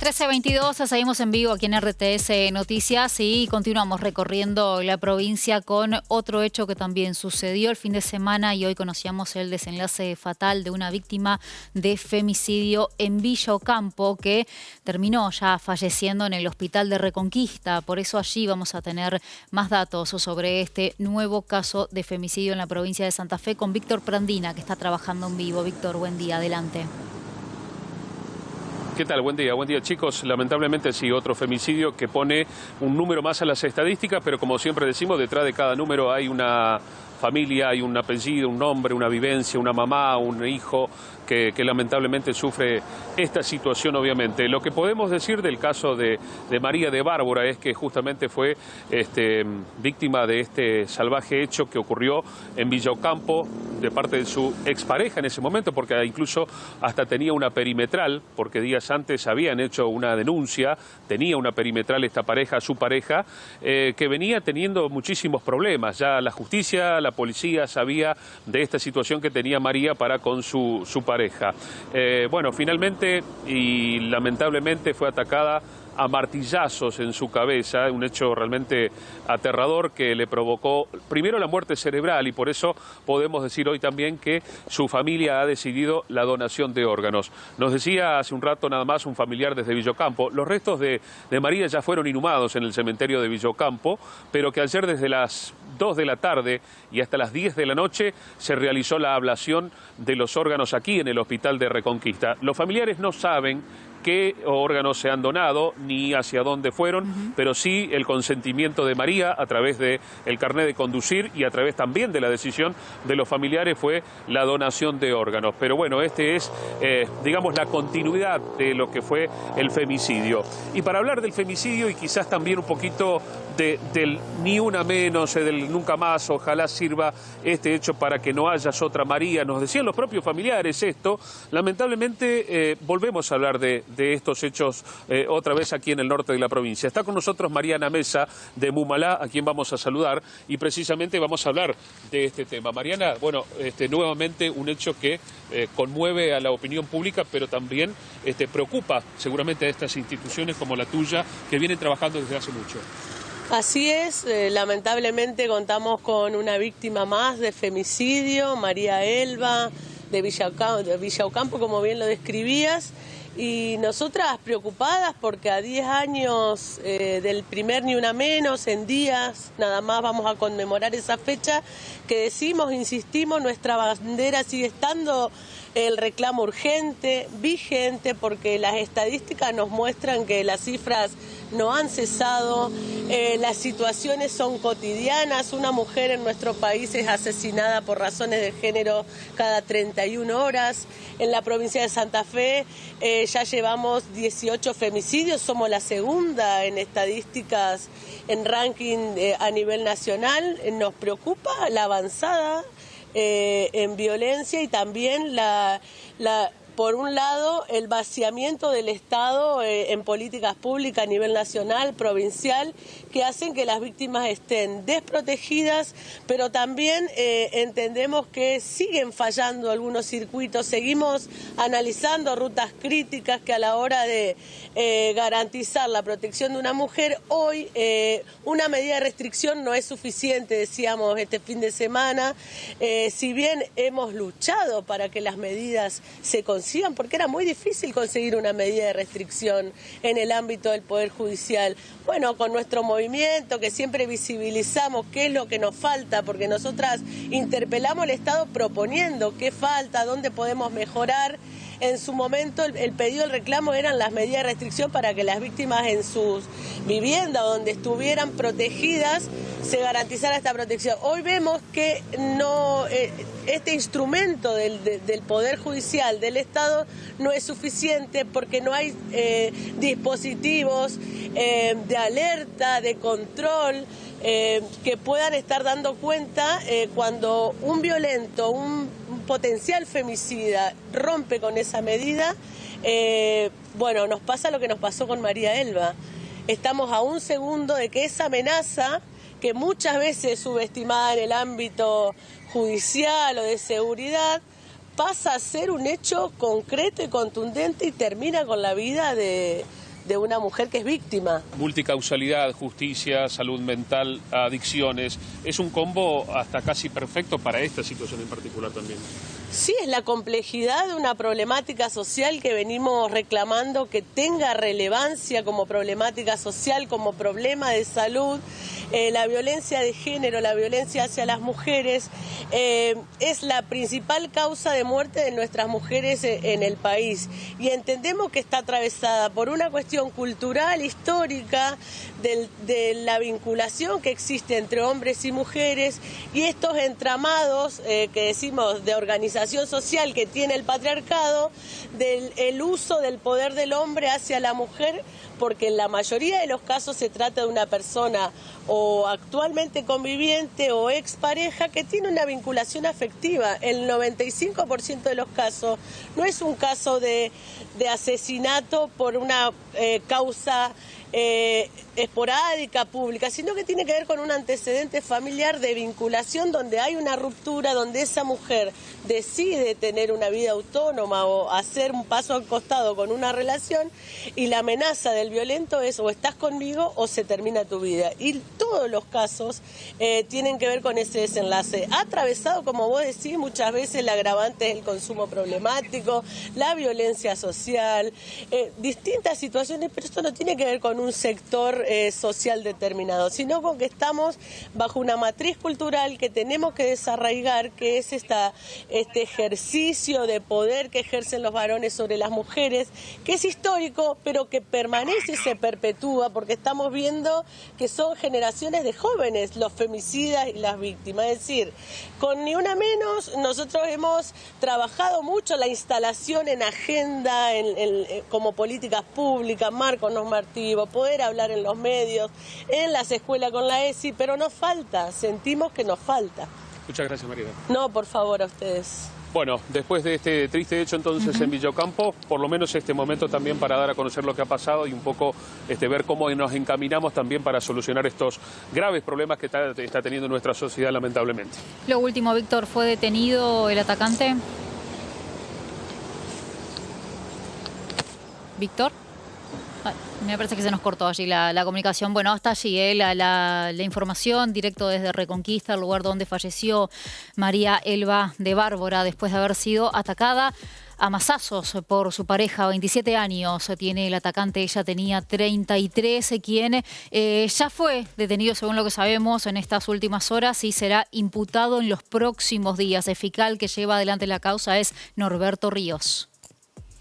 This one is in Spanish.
13:22, seguimos en vivo aquí en RTS Noticias y continuamos recorriendo la provincia con otro hecho que también sucedió el fin de semana y hoy conocíamos el desenlace fatal de una víctima de femicidio en Villa Ocampo que terminó ya falleciendo en el hospital de Reconquista. Por eso allí vamos a tener más datos sobre este nuevo caso de femicidio en la provincia de Santa Fe con Víctor Prandina, que está trabajando en vivo. Víctor, buen día, adelante. ¿Qué tal? Buen día chicos. Lamentablemente sí, otro femicidio que pone un número más a las estadísticas, pero como siempre decimos, detrás de cada número hay una familia, hay un apellido, un nombre, una vivencia, una mamá, un hijo que lamentablemente sufre esta situación obviamente. Lo que podemos decir del caso de María de Bárbara es que justamente fue víctima de este salvaje hecho que ocurrió en Villa Ocampo de parte de su expareja en ese momento, porque incluso hasta tenía una perimetral, porque días antes habían hecho una denuncia, tenía una perimetral esta pareja, su pareja, que venía teniendo muchísimos problemas. Ya la justicia, la policía sabía de esta situación que tenía María para con su pareja. Bueno, finalmente y lamentablemente fue atacada a martillazos en su cabeza, un hecho realmente aterrador que le provocó primero la muerte cerebral y por eso podemos decir hoy también que su familia ha decidido la donación de órganos. Nos decía hace un rato nada más un familiar desde Villa Ocampo, los restos de María ya fueron inhumados en el cementerio de Villa Ocampo, pero que ayer desde las 2 de la tarde y hasta las 10 de la noche se realizó la ablación de los órganos aquí en el hospital de Reconquista. Los familiares no saben qué órganos se han donado ni hacia dónde fueron, pero sí el consentimiento de María a través del carnet de conducir y a través también de la decisión de los familiares fue la donación de órganos. Pero bueno, este es, digamos, la continuidad de lo que fue el femicidio. Y para hablar del femicidio y quizás también un poquito del ni una menos, del nunca más, ojalá sirva este hecho para que no hayas otra María. Nos decían los propios familiares esto. Lamentablemente volvemos a hablar de estos hechos otra vez aquí en el norte de la provincia. Está con nosotros Mariana Mesa de Mumalá, a quien vamos a saludar y precisamente vamos a hablar de este tema. Mariana, bueno, nuevamente un hecho que conmueve a la opinión pública, pero también preocupa seguramente a estas instituciones como la tuya que vienen trabajando desde hace mucho. Así es, lamentablemente contamos con una víctima más de femicidio, María Elba, de Villa Ocampo, como bien lo describías, y nosotras preocupadas porque a 10 años del primer Ni Una Menos, en días nada más vamos a conmemorar esa fecha, que decimos, insistimos, nuestra bandera sigue estando el reclamo urgente, vigente, porque las estadísticas nos muestran que las cifras no han cesado, las situaciones son cotidianas, una mujer en nuestro país es asesinada por razones de género cada 31 horas, en la provincia de Santa Fe ya llevamos 18 femicidios, somos la segunda en estadísticas en ranking a nivel nacional, nos preocupa la avanzada en violencia y también por un lado, el vaciamiento del Estado en políticas públicas a nivel nacional, provincial, que hacen que las víctimas estén desprotegidas, pero también entendemos que siguen fallando algunos circuitos, seguimos analizando rutas críticas que a la hora de garantizar la protección de una mujer, hoy una medida de restricción no es suficiente, decíamos este fin de semana, si bien hemos luchado para que las medidas se consigan, porque era muy difícil conseguir una medida de restricción en el ámbito del Poder Judicial. Bueno, con nuestro movimiento, que siempre visibilizamos qué es lo que nos falta, porque nosotras interpelamos al Estado proponiendo qué falta, dónde podemos mejorar. En su momento el pedido, el reclamo eran las medidas de restricción para que las víctimas en sus viviendas donde estuvieran protegidas se garantizara esta protección. Hoy vemos que no, este instrumento del Poder Judicial, del Estado, no es suficiente porque no hay dispositivos de alerta, de control, que puedan estar dando cuenta cuando un violento, un potencial femicida rompe con esa medida. Bueno, nos pasa lo que nos pasó con María Elba. Estamos a un segundo de que esa amenaza, que muchas veces es subestimada en el ámbito judicial o de seguridad, pasa a ser un hecho concreto y contundente y termina con la vida de de una mujer que es víctima. Multicausalidad, justicia, salud mental, adicciones, es un combo hasta casi perfecto para esta situación en particular también. Sí, es la complejidad de una problemática social que venimos reclamando que tenga relevancia como problemática social, como problema de salud. La violencia de género, la violencia hacia las mujeres, es la principal causa de muerte de nuestras mujeres en el país. Y entendemos que está atravesada por una cuestión cultural, histórica, de la vinculación que existe entre hombres y mujeres y estos entramados que decimos de organización social que tiene el patriarcado, del uso del poder del hombre hacia la mujer, porque en la mayoría de los casos se trata de una persona o actualmente conviviente o expareja que tiene una vinculación afectiva. El 95% de los casos no es un caso de asesinato por una causa esporádica, pública, sino que tiene que ver con un antecedente familiar de vinculación donde hay una ruptura, donde esa mujer decide tener una vida autónoma o hacer un paso al costado con una relación y la amenaza del violento es o estás conmigo o se termina tu vida. Y todos los casos tienen que ver con ese desenlace. Ha atravesado, como vos decís, muchas veces el agravante es el consumo problemático, la violencia social, distintas situaciones, pero esto no tiene que ver con un sector social determinado, sino con que estamos bajo una matriz cultural que tenemos que desarraigar, que es este ejercicio de poder que ejercen los varones sobre las mujeres, que es histórico, pero que permanece y se perpetúa, porque estamos viendo que son generaciones de jóvenes los femicidas y las víctimas. Es decir, con Ni Una Menos, nosotros hemos trabajado mucho la instalación en agenda, como políticas públicas, marcos normativos, poder hablar en los medios, en las escuelas con la ESI, pero nos falta, sentimos que nos falta. Muchas gracias, María. No, por favor, a ustedes. Bueno, después de este triste hecho entonces en Villa Ocampo, por lo menos este momento también para dar a conocer lo que ha pasado y un poco ver cómo nos encaminamos también para solucionar estos graves problemas que está teniendo nuestra sociedad lamentablemente. Lo último, Víctor, ¿fue detenido el atacante? ¿Víctor? Me parece que se nos cortó allí la comunicación. Bueno, hasta allí la información, directo desde Reconquista, el lugar donde falleció María Elba de Bárbara después de haber sido atacada a mazazos por su pareja. 27 años tiene el atacante, ella tenía 33, quien ya fue detenido, según lo que sabemos, en estas últimas horas y será imputado en los próximos días. El fiscal que lleva adelante la causa es Norberto Ríos.